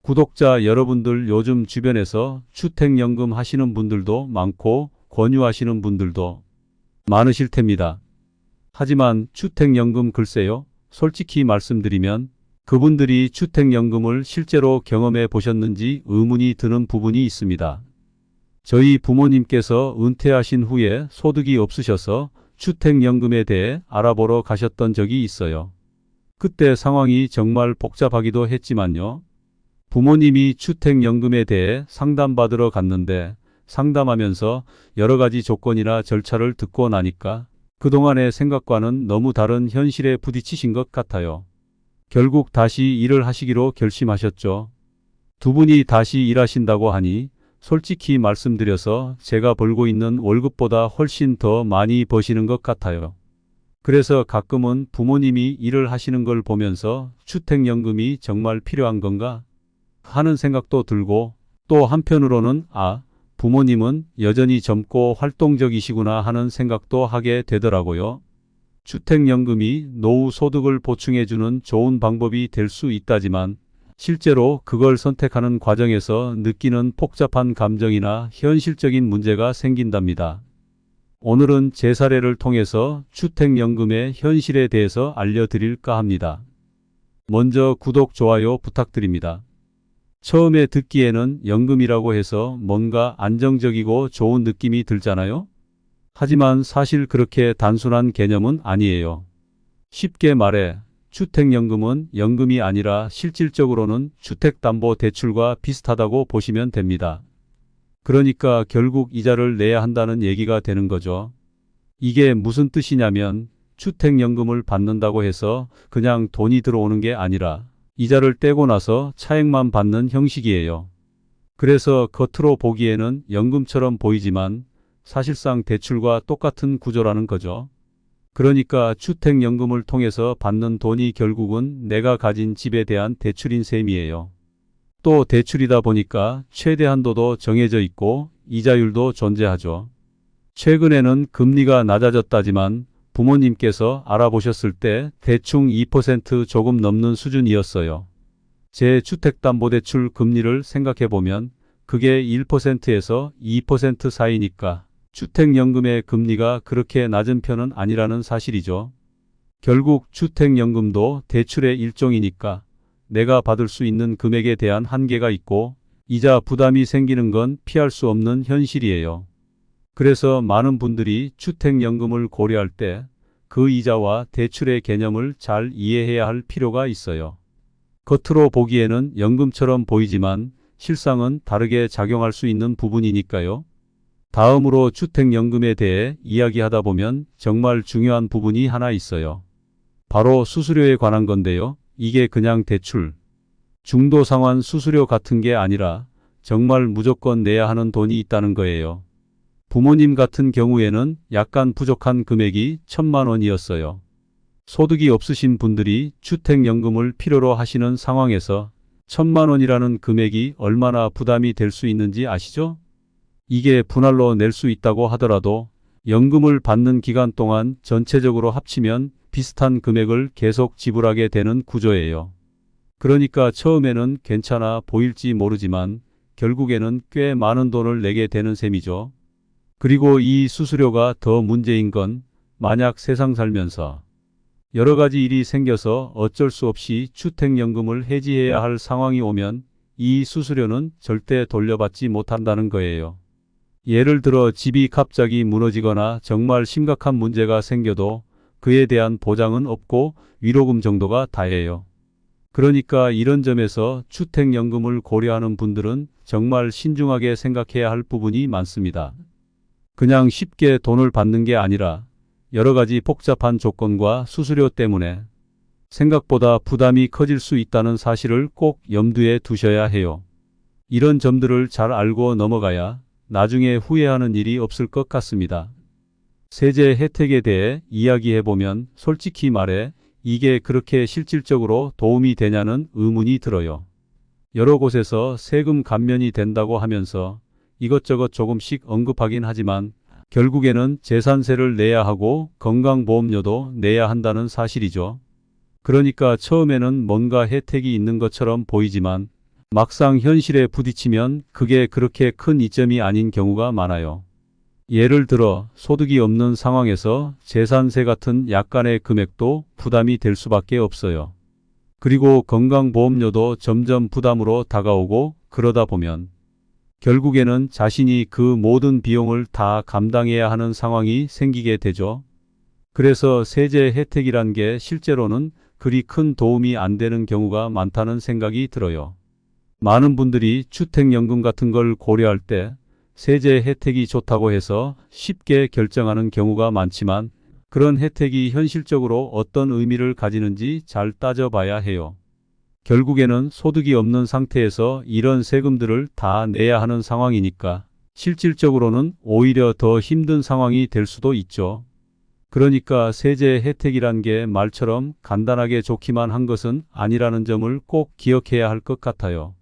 구독자 여러분들 요즘 주변에서 주택연금 하시는 분들도 많고 권유하시는 분들도 많으실 텐니다. 하지만 주택연금 글쎄요, 솔직히 말씀드리면 그분들이 주택연금을 실제로 경험해 보셨는지 의문이 드는 부분이 있습니다. 저희 부모님께서 은퇴하신 후에 소득이 없으셔서 주택연금에 대해 알아보러 가셨던 적이 있어요. 그때 상황이 정말 복잡하기도 했지만요. 부모님이 주택연금에 대해 상담받으러 갔는데 상담하면서 여러 가지 조건이나 절차를 듣고 나니까 그동안의 생각과는 너무 다른 현실에 부딪히신 것 같아요. 결국 다시 일을 하시기로 결심하셨죠. 두 분이 다시 일하신다고 하니 솔직히 말씀드려서 제가 벌고 있는 월급보다 훨씬 더 많이 버시는 것 같아요. 그래서 가끔은 부모님이 일을 하시는 걸 보면서 주택연금이 정말 필요한 건가 하는 생각도 들고, 또 한편으로는 부모님은 여전히 젊고 활동적이시구나 하는 생각도 하게 되더라고요. 주택연금이 노후 소득을 보충해주는 좋은 방법이 될 수 있다지만 실제로 그걸 선택하는 과정에서 느끼는 복잡한 감정이나 현실적인 문제가 생긴답니다. 오늘은 제 사례를 통해서 주택연금의 현실에 대해서 알려드릴까 합니다. 먼저 구독, 좋아요 부탁드립니다. 처음에 듣기에는 연금이라고 해서 뭔가 안정적이고 좋은 느낌이 들잖아요? 하지만 사실 그렇게 단순한 개념은 아니에요. 쉽게 말해 주택연금은 연금이 아니라 실질적으로는 주택담보대출과 비슷하다고 보시면 됩니다. 그러니까 결국 이자를 내야 한다는 얘기가 되는 거죠. 이게 무슨 뜻이냐면 주택연금을 받는다고 해서 그냥 돈이 들어오는 게 아니라 이자를 떼고 나서 차액만 받는 형식이에요. 그래서 겉으로 보기에는 연금처럼 보이지만 사실상 대출과 똑같은 구조라는 거죠. 그러니까 주택연금을 통해서 받는 돈이 결국은 내가 가진 집에 대한 대출인 셈이에요. 또 대출이다 보니까 최대 한도도 정해져 있고 이자율도 존재하죠. 최근에는 금리가 낮아졌다지만 부모님께서 알아보셨을 때 대충 2% 조금 넘는 수준이었어요. 제 주택담보대출 금리를 생각해보면 그게 1%에서 2% 사이니까 주택연금의 금리가 그렇게 낮은 편은 아니라는 사실이죠. 결국 주택연금도 대출의 일종이니까 내가 받을 수 있는 금액에 대한 한계가 있고 이자 부담이 생기는 건 피할 수 없는 현실이에요. 그래서 많은 분들이 주택연금을 고려할 때 그 이자와 대출의 개념을 잘 이해해야 할 필요가 있어요. 겉으로 보기에는 연금처럼 보이지만 실상은 다르게 작용할 수 있는 부분이니까요. 다음으로 주택연금에 대해 이야기하다 보면 정말 중요한 부분이 하나 있어요. 바로 수수료에 관한 건데요. 이게 그냥 대출, 중도상환 수수료 같은 게 아니라 정말 무조건 내야 하는 돈이 있다는 거예요. 부모님 같은 경우에는 약간 부족한 금액이 1,000만 원이었어요. 소득이 없으신 분들이 주택연금을 필요로 하시는 상황에서 1,000만 원이라는 금액이 얼마나 부담이 될 수 있는지 아시죠? 이게 분할로 낼 수 있다고 하더라도 연금을 받는 기간 동안 전체적으로 합치면 비슷한 금액을 계속 지불하게 되는 구조예요. 그러니까 처음에는 괜찮아 보일지 모르지만 결국에는 꽤 많은 돈을 내게 되는 셈이죠. 그리고 이 수수료가 더 문제인 건 만약 세상 살면서 여러 가지 일이 생겨서 어쩔 수 없이 주택연금을 해지해야 할 상황이 오면 이 수수료는 절대 돌려받지 못한다는 거예요. 예를 들어 집이 갑자기 무너지거나 정말 심각한 문제가 생겨도 그에 대한 보장은 없고 위로금 정도가 다예요. 그러니까 이런 점에서 주택연금을 고려하는 분들은 정말 신중하게 생각해야 할 부분이 많습니다. 그냥 쉽게 돈을 받는 게 아니라 여러 가지 복잡한 조건과 수수료 때문에 생각보다 부담이 커질 수 있다는 사실을 꼭 염두에 두셔야 해요. 이런 점들을 잘 알고 넘어가야 나중에 후회하는 일이 없을 것 같습니다. 세제 혜택에 대해 이야기해보면 솔직히 말해 이게 그렇게 실질적으로 도움이 되냐는 의문이 들어요. 여러 곳에서 세금 감면이 된다고 하면서 이것저것 조금씩 언급하긴 하지만 결국에는 재산세를 내야 하고 건강보험료도 내야 한다는 사실이죠. 그러니까 처음에는 뭔가 혜택이 있는 것처럼 보이지만 막상 현실에 부딪히면 그게 그렇게 큰 이점이 아닌 경우가 많아요. 예를 들어 소득이 없는 상황에서 재산세 같은 약간의 금액도 부담이 될 수밖에 없어요. 그리고 건강보험료도 점점 부담으로 다가오고 그러다 보면 결국에는 자신이 그 모든 비용을 다 감당해야 하는 상황이 생기게 되죠. 그래서 세제 혜택이란 게 실제로는 그리 큰 도움이 안 되는 경우가 많다는 생각이 들어요. 많은 분들이 주택연금 같은 걸 고려할 때 세제 혜택이 좋다고 해서 쉽게 결정하는 경우가 많지만 그런 혜택이 현실적으로 어떤 의미를 가지는지 잘 따져봐야 해요. 결국에는 소득이 없는 상태에서 이런 세금들을 다 내야 하는 상황이니까 실질적으로는 오히려 더 힘든 상황이 될 수도 있죠. 그러니까 세제 혜택이란 게 말처럼 간단하게 좋기만 한 것은 아니라는 점을 꼭 기억해야 할 것 같아요.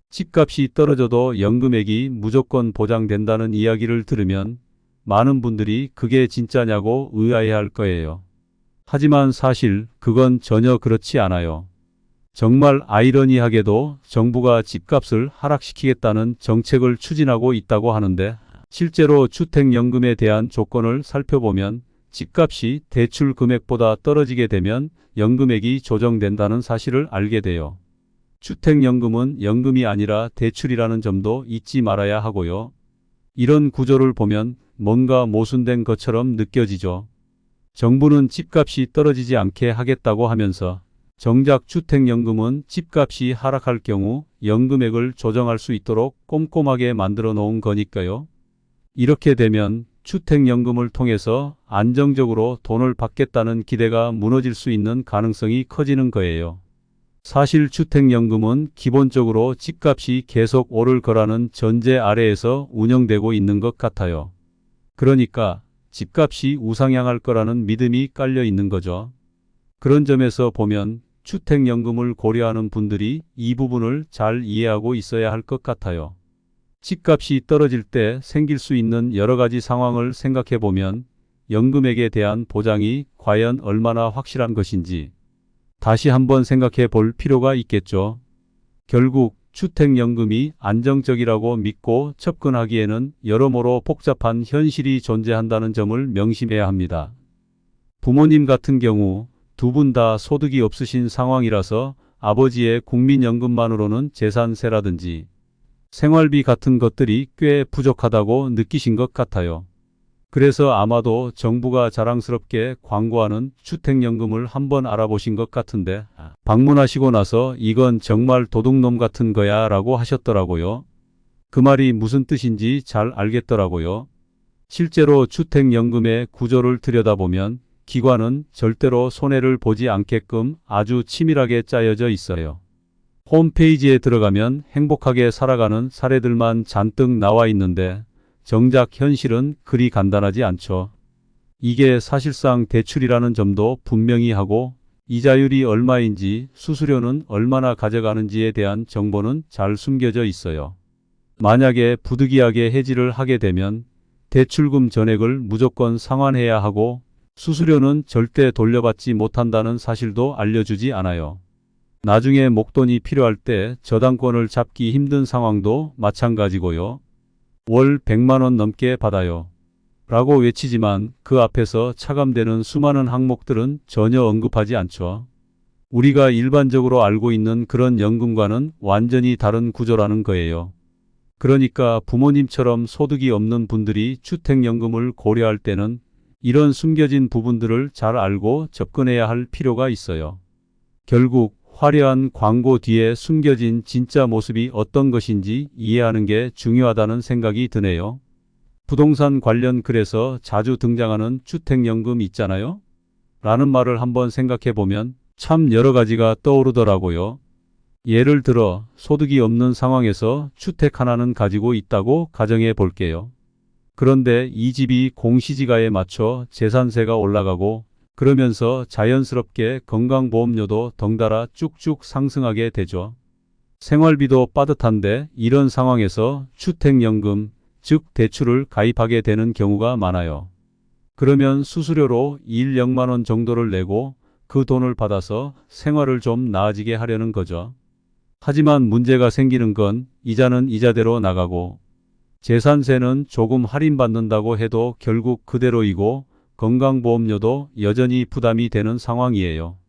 집값이 떨어져도 연금액이 무조건 보장된다는 이야기를 들으면 많은 분들이 그게 진짜냐고 의아해할 거예요. 하지만 사실 그건 전혀 그렇지 않아요. 정말 아이러니하게도 정부가 집값을 하락시키겠다는 정책을 추진하고 있다고 하는데 실제로 주택연금에 대한 조건을 살펴보면 집값이 대출 금액보다 떨어지게 되면 연금액이 조정된다는 사실을 알게 돼요. 주택연금은 연금이 아니라 대출이라는 점도 잊지 말아야 하고요. 이런 구조를 보면 뭔가 모순된 것처럼 느껴지죠. 정부는 집값이 떨어지지 않게 하겠다고 하면서 정작 주택연금은 집값이 하락할 경우 연금액을 조정할 수 있도록 꼼꼼하게 만들어 놓은 거니까요. 이렇게 되면 주택연금을 통해서 안정적으로 돈을 받겠다는 기대가 무너질 수 있는 가능성이 커지는 거예요. 사실 주택연금은 기본적으로 집값이 계속 오를 거라는 전제 아래에서 운영되고 있는 것 같아요. 그러니까 집값이 우상향할 거라는 믿음이 깔려 있는 거죠. 그런 점에서 보면 주택연금을 고려하는 분들이 이 부분을 잘 이해하고 있어야 할 것 같아요. 집값이 떨어질 때 생길 수 있는 여러 가지 상황을 생각해 보면 연금액에 대한 보장이 과연 얼마나 확실한 것인지 다시 한번 생각해 볼 필요가 있겠죠. 결국 주택연금이 안정적이라고 믿고 접근하기에는 여러모로 복잡한 현실이 존재한다는 점을 명심해야 합니다. 부모님 같은 경우 두 분 다 소득이 없으신 상황이라서 아버지의 국민연금만으로는 재산세라든지 생활비 같은 것들이 꽤 부족하다고 느끼신 것 같아요. 그래서 아마도 정부가 자랑스럽게 광고하는 주택연금을 한번 알아보신 것 같은데 방문하시고 나서 이건 정말 도둑놈 같은 거야 라고 하셨더라고요. 그 말이 무슨 뜻인지 잘 알겠더라고요. 실제로 주택연금의 구조를 들여다보면 기관은 절대로 손해를 보지 않게끔 아주 치밀하게 짜여져 있어요. 홈페이지에 들어가면 행복하게 살아가는 사례들만 잔뜩 나와 있는데 정작 현실은 그리 간단하지 않죠. 이게 사실상 대출이라는 점도 분명히 하고 이자율이 얼마인지 수수료는 얼마나 가져가는지에 대한 정보는 잘 숨겨져 있어요. 만약에 부득이하게 해지를 하게 되면 대출금 전액을 무조건 상환해야 하고 수수료는 절대 돌려받지 못한다는 사실도 알려주지 않아요. 나중에 목돈이 필요할 때 저당권을 잡기 힘든 상황도 마찬가지고요. 월 100만 원 넘게 받아요. 라고 외치지만 그 앞에서 차감되는 수많은 항목들은 전혀 언급하지 않죠. 우리가 일반적으로 알고 있는 그런 연금과는 완전히 다른 구조라는 거예요. 그러니까 부모님처럼 소득이 없는 분들이 주택연금을 고려할 때는 이런 숨겨진 부분들을 잘 알고 접근해야 할 필요가 있어요. 결국 화려한 광고 뒤에 숨겨진 진짜 모습이 어떤 것인지 이해하는 게 중요하다는 생각이 드네요. 부동산 관련 글에서 자주 등장하는 주택연금 있잖아요? 라는 말을 한번 생각해 보면 참 여러 가지가 떠오르더라고요. 예를 들어 소득이 없는 상황에서 주택 하나는 가지고 있다고 가정해 볼게요. 그런데 이 집이 공시지가에 맞춰 재산세가 올라가고 그러면서 자연스럽게 건강보험료도 덩달아 쭉쭉 상승하게 되죠. 생활비도 빠듯한데 이런 상황에서 주택연금, 즉 대출을 가입하게 되는 경우가 많아요. 그러면 수수료로 1~0만 원 정도를 내고 그 돈을 받아서 생활을 좀 나아지게 하려는 거죠. 하지만 문제가 생기는 건 이자는 이자대로 나가고 재산세는 조금 할인받는다고 해도 결국 그대로이고 건강보험료도 여전히 부담이 되는 상황이에요.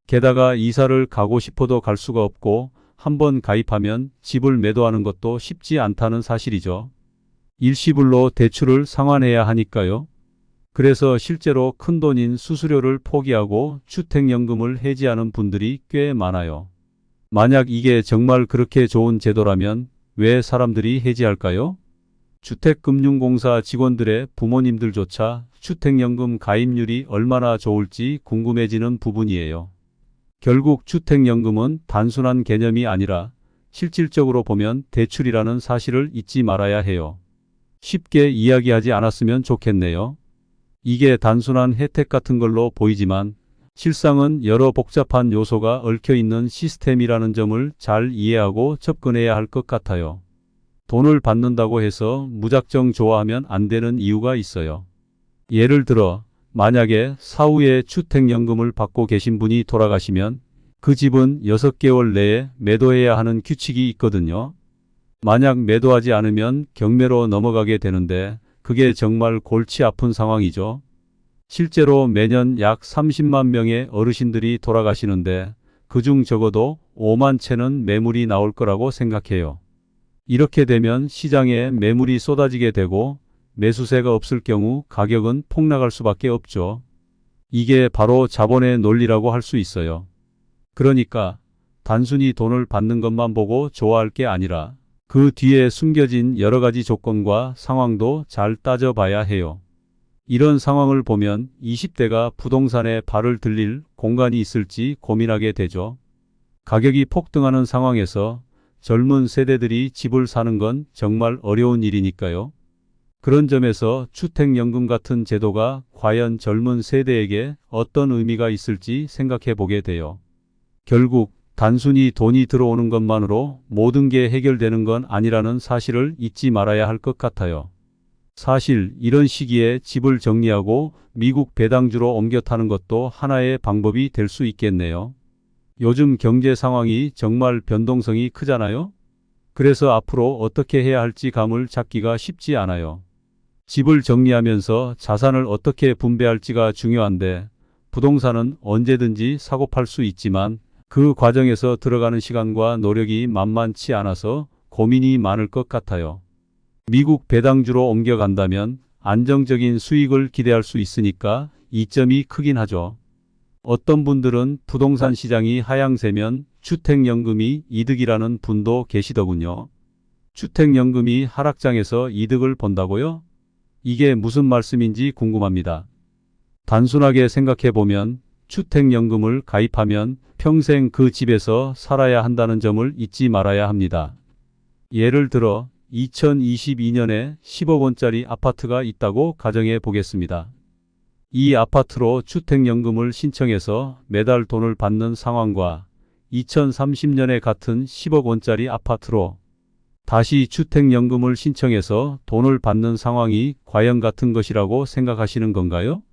게다가 이사를 가고 싶어도 갈 수가 없고 한번 가입하면 집을 매도하는 것도 쉽지 않다는 사실이죠. 일시불로 대출을 상환해야 하니까요. 그래서 실제로 큰돈인 수수료를 포기하고 주택연금을 해지하는 분들이 꽤 많아요. 만약 이게 정말 그렇게 좋은 제도라면 왜 사람들이 해지할까요? 주택금융공사 직원들의 부모님들조차 주택연금 가입률이 얼마나 좋을지 궁금해지는 부분이에요. 결국 주택연금은 단순한 개념이 아니라 실질적으로 보면 대출이라는 사실을 잊지 말아야 해요. 쉽게 이야기하지 않았으면 좋겠네요. 이게 단순한 혜택 같은 걸로 보이지만 실상은 여러 복잡한 요소가 얽혀 있는 시스템이라는 점을 잘 이해하고 접근해야 할 것 같아요. 돈을 받는다고 해서 무작정 좋아하면 안 되는 이유가 있어요. 예를 들어 만약에 사후에 주택연금을 받고 계신 분이 돌아가시면 그 집은 6개월 내에 매도해야 하는 규칙이 있거든요. 만약 매도하지 않으면 경매로 넘어가게 되는데 그게 정말 골치 아픈 상황이죠. 실제로 매년 약 30만 명의 어르신들이 돌아가시는데 그중 적어도 5만 채는 매물이 나올 거라고 생각해요. 이렇게 되면 시장에 매물이 쏟아지게 되고 매수세가 없을 경우 가격은 폭락할 수밖에 없죠. 이게 바로 자본의 논리라고 할 수 있어요. 그러니까 단순히 돈을 받는 것만 보고 좋아할 게 아니라 그 뒤에 숨겨진 여러 가지 조건과 상황도 잘 따져봐야 해요. 이런 상황을 보면 20대가 부동산에 발을 들릴 공간이 있을지 고민하게 되죠. 가격이 폭등하는 상황에서 젊은 세대들이 집을 사는 건 정말 어려운 일이니까요. 그런 점에서 주택연금 같은 제도가 과연 젊은 세대에게 어떤 의미가 있을지 생각해 보게 돼요. 결국 단순히 돈이 들어오는 것만으로 모든 게 해결되는 건 아니라는 사실을 잊지 말아야 할 것 같아요. 사실 이런 시기에 집을 정리하고 미국 배당주로 옮겨 타는 것도 하나의 방법이 될 수 있겠네요. 요즘 경제 상황이 정말 변동성이 크잖아요. 그래서 앞으로 어떻게 해야 할지 감을 잡기가 쉽지 않아요. 집을 정리하면서 자산을 어떻게 분배할지가 중요한데 부동산은 언제든지 사고 팔 수 있지만 그 과정에서 들어가는 시간과 노력이 만만치 않아서 고민이 많을 것 같아요. 미국 배당주로 옮겨간다면 안정적인 수익을 기대할 수 있으니까 이점이 크긴 하죠. 어떤 분들은 부동산 시장이 하향세면 주택연금이 이득이라는 분도 계시더군요. 주택연금이 하락장에서 이득을 본다고요? 이게 무슨 말씀인지 궁금합니다. 단순하게 생각해보면 주택연금을 가입하면 평생 그 집에서 살아야 한다는 점을 잊지 말아야 합니다. 예를 들어 2022년에 10억 원짜리 아파트가 있다고 가정해 보겠습니다. 이 아파트로 주택연금을 신청해서 매달 돈을 받는 상황과 2030년에 같은 10억 원짜리 아파트로 다시 주택연금을 신청해서 돈을 받는 상황이 과연 같은 것이라고 생각하시는 건가요?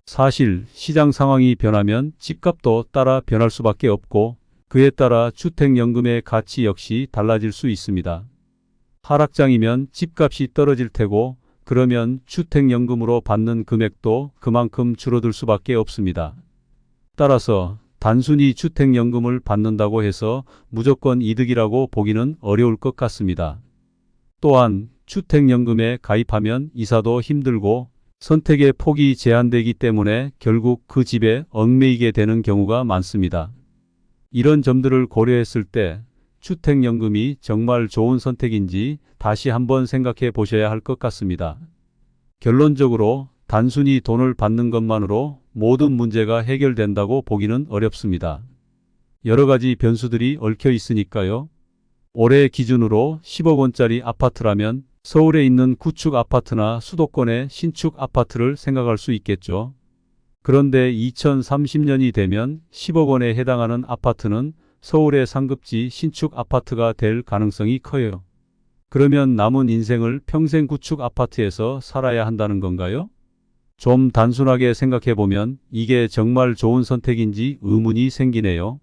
사실 시장 상황이 변하면 집값도 따라 변할 수밖에 없고 그에 따라 주택연금의 가치 역시 달라질 수 있습니다. 하락장이면 집값이 떨어질 테고 그러면 주택연금으로 받는 금액도 그만큼 줄어들 수밖에 없습니다. 따라서 단순히 주택연금을 받는다고 해서 무조건 이득이라고 보기는 어려울 것 같습니다. 또한 주택연금에 가입하면 이사도 힘들고 선택의 폭이 제한되기 때문에 결국 그 집에 얽매이게 되는 경우가 많습니다. 이런 점들을 고려했을 때 주택연금이 정말 좋은 선택인지 다시 한번 생각해 보셔야 할 것 같습니다. 결론적으로 단순히 돈을 받는 것만으로 모든 문제가 해결된다고 보기는 어렵습니다. 여러 가지 변수들이 얽혀 있으니까요. 올해 기준으로 10억 원짜리 아파트라면 서울에 있는 구축 아파트나 수도권의 신축 아파트를 생각할 수 있겠죠. 그런데 2030년이 되면 10억 원에 해당하는 아파트는 서울의 상급지 신축 아파트가 될 가능성이 커요. 그러면 남은 인생을 평생 구축 아파트에서 살아야 한다는 건가요? 좀 단순하게 생각해 보면 이게 정말 좋은 선택인지 의문이 생기네요.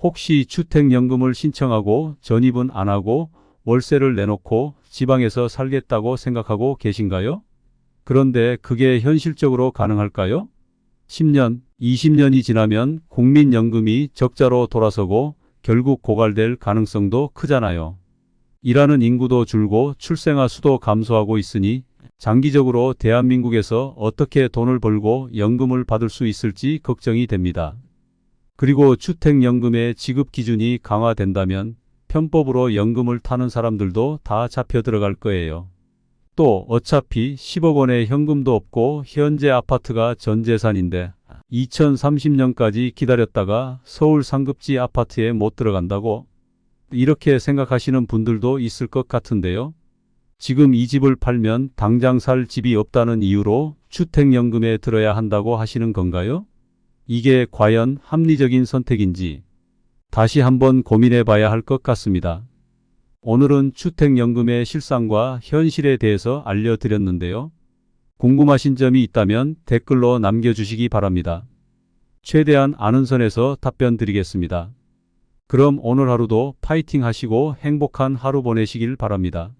혹시 주택연금을 신청하고 전입은 안 하고 월세를 내놓고 지방에서 살겠다고 생각하고 계신가요? 그런데 그게 현실적으로 가능할까요? 10년, 20년이 지나면 국민연금이 적자로 돌아서고 결국 고갈될 가능성도 크잖아요. 일하는 인구도 줄고 출생아 수도 감소하고 있으니 장기적으로 대한민국에서 어떻게 돈을 벌고 연금을 받을 수 있을지 걱정이 됩니다. 그리고 주택연금의 지급 기준이 강화된다면 편법으로 연금을 타는 사람들도 다 잡혀 들어갈 거예요. 또 어차피 10억 원의 현금도 없고 현재 아파트가 전 재산인데 2030년까지 기다렸다가 서울 상급지 아파트에 못 들어간다고? 이렇게 생각하시는 분들도 있을 것 같은데요. 지금 이 집을 팔면 당장 살 집이 없다는 이유로 주택연금에 들어야 한다고 하시는 건가요? 이게 과연 합리적인 선택인지 다시 한번 고민해 봐야 할 것 같습니다. 오늘은 주택연금의 실상과 현실에 대해서 알려드렸는데요. 궁금하신 점이 있다면 댓글로 남겨주시기 바랍니다. 최대한 아는 선에서 답변 드리겠습니다. 그럼 오늘 하루도 파이팅 하시고 행복한 하루 보내시길 바랍니다.